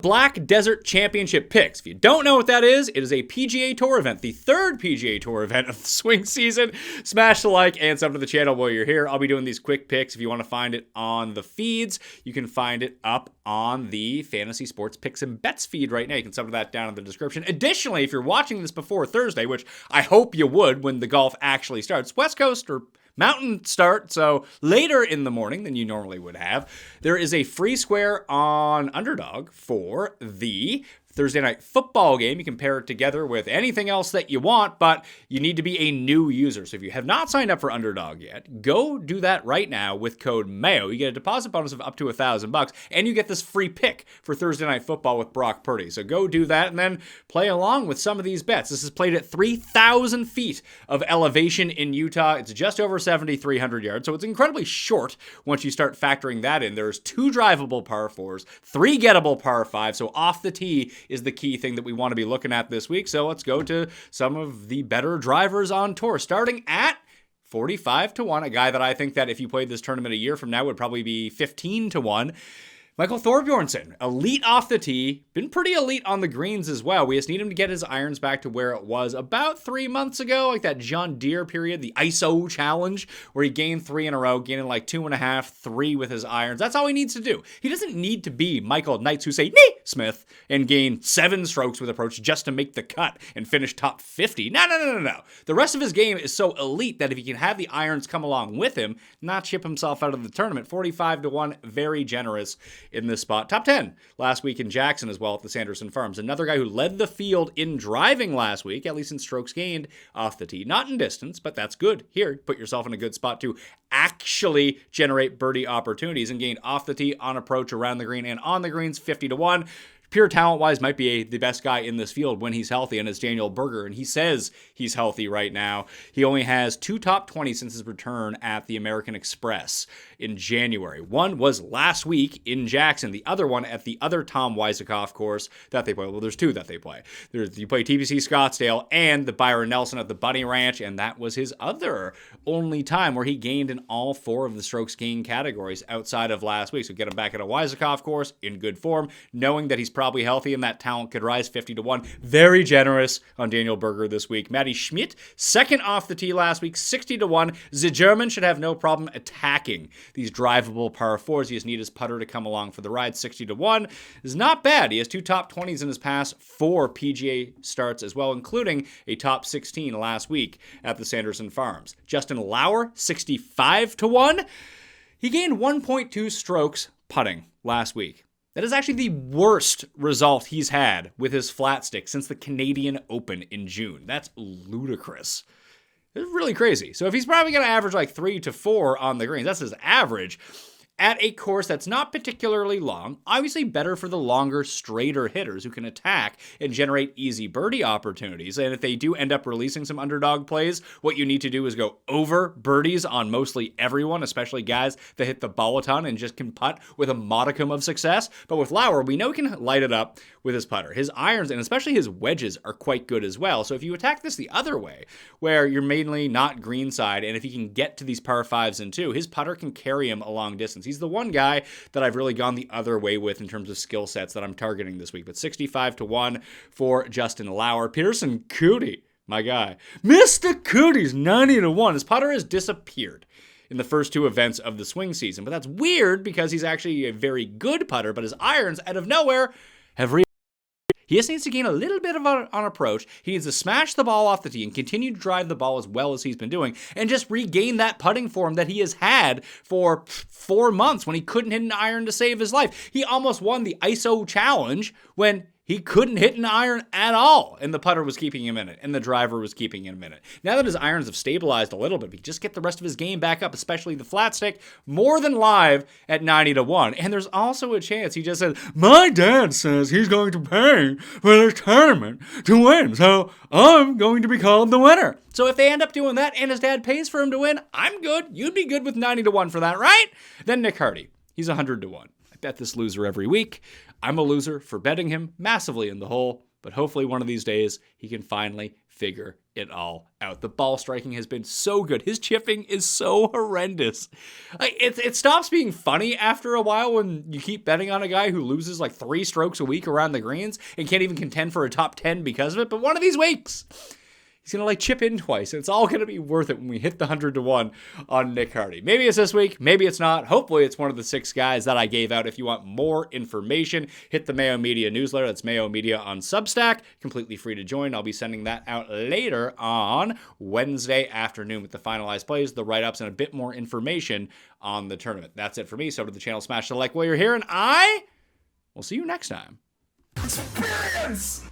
Black Desert Championship Picks. If you don't know what that is, it is a PGA Tour event, the third PGA Tour event of the swing season. Smash the like and sub to the channel while you're here. I'll be doing these quick picks. If you want to find it on the feeds, you can find it up on the Fantasy Sports Picks and Bets feed right now. You can sub to that down in the description. Additionally, if you're watching this before Thursday, which I hope you would when the golf actually starts, West Coast or Mountain start, so later in the morning than you normally would have, there is a free square on Underdog for the Thursday night football game. You can pair it together with anything else that you want, but you need to be a new user. So if you have not signed up for Underdog yet, go do that right now with code Mayo. You get a deposit bonus of up to $1,000, and you get this free pick for Thursday night football with Brock Purdy. So go do that and then play along with some of these bets. This is played at 3,000 feet of elevation in Utah. It's just over 7,300 yards, so it's incredibly short once you start factoring that in. There's 2 drivable par 4s, 3 gettable par 5s, so off the tee is the key thing that we want to be looking at this week. So let's go to some of the better drivers on tour, starting at 45 to 1, a guy that I think that if you played this tournament a year from now would probably be 15 to 1. Michael Thorbjornsen, elite off the tee, been pretty elite on the greens as well. We just need him to get his irons back to where it was about 3 months ago, like that John Deere period, the ISO challenge, where he gained 3 in a row, gaining like 2.5, 3 with his irons. That's all he needs to do. He doesn't need to be Michael Knights who say, "Nee, Smith," and gain 7 strokes with approach just to make the cut and finish top 50. No. The rest of his game is so elite that if he can have the irons come along with him, not chip himself out of the tournament, 45 to 1, very generous in this spot. Top 10 last week in Jackson as well at the Sanderson Farms. Another guy who led the field in driving last week, at least in strokes gained off the tee. Not in distance, but that's good. Here, put yourself in a good spot to actually generate birdie opportunities and gain off the tee, on approach, around the green, and on the greens, 50 to 1. Pure talent-wise, might be the best guy in this field when he's healthy, and it's Daniel Berger, and he says he's healthy right now. He only has 2 top 20 since his return at the American Express in January. One was last week in Jackson, the other one at the other Tom Weisakoff course that they play. Well, there's 2 that they play. You play TPC Scottsdale and the Byron Nelson at the Bunny Ranch, and that was his other only time where he gained in all 4 of the strokes gained categories outside of last week. So get him back at a Weisakoff course in good form, knowing that he's probably healthy and that talent could rise 50 to 1. Very generous on Daniel Berger this week. Matty Schmidt, second off the tee last week, 60 to 1. The German should have no problem attacking these drivable par 4s. He just need his putter to come along for the ride. 60 to 1 is not bad. He has 2 top 20s in his past 4 PGA starts as well, including a top 16 last week at the Sanderson Farms. Justin Lauer, 65 to 1. He gained 1.2 strokes putting last week. That is actually the worst result he's had with his flat stick since the Canadian Open in June. That's ludicrous. It's really crazy. So if he's probably going to average like 3 to 4 on the greens, that's his average, at a course that's not particularly long, obviously better for the longer, straighter hitters who can attack and generate easy birdie opportunities. And if they do end up releasing some underdog plays, what you need to do is go over birdies on mostly everyone, especially guys that hit the ball a ton and just can putt with a modicum of success. But with Lauer, we know he can light it up with his putter. His irons and especially his wedges are quite good as well. So if you attack this the other way, where you're mainly not greenside, and if he can get to these par 5s and 2, his putter can carry him a long distance. He's the one guy that I've really gone the other way with in terms of skill sets that I'm targeting this week. But 65 to 1 for Justin Lauer. Pearson Coody, my guy. Mr. Coody's 90 to 1. His putter has disappeared in the first 2 events of the swing season. But that's weird because he's actually a very good putter, but his irons out of nowhere have He just needs to gain a little bit of on approach. He needs to smash the ball off the tee and continue to drive the ball as well as he's been doing and just regain that putting form that he has had for 4 months when he couldn't hit an iron to save his life. He almost won the ISO challenge when he couldn't hit an iron at all, and the putter was keeping him in it, and the driver was keeping him in it. Now that his irons have stabilized a little bit, if he just get the rest of his game back up, especially the flat stick, more than live at 90 to 1. And there's also a chance he just says, "My dad says he's going to pay for the tournament to win, so I'm going to be called the winner." So if they end up doing that and his dad pays for him to win, I'm good. You'd be good with 90 to 1 for that, right? Then Nick Hardy, he's 100 to 1. I bet this loser every week. I'm a loser for betting him massively in the hole. but hopefully one of these days he can finally figure it all out. The ball striking has been so good. His chipping is so horrendous. It stops being funny after a while when you keep betting on a guy who loses like 3 strokes a week around the greens and can't even contend for a top 10 because of it. But one of these weeks, he's going to like chip in twice, and it's all going to be worth it when we hit the 100-1 on Nick Hardy. Maybe it's this week, maybe it's not. Hopefully it's one of the 6 guys that I gave out. If you want more information, hit the Mayo Media newsletter. That's Mayo Media on Substack. Completely free to join. I'll be sending that out later on Wednesday afternoon with the finalized plays, the write-ups, and a bit more information on the tournament. That's it for me. So to the channel, smash the like while you're here, and I will see you next time. Experience!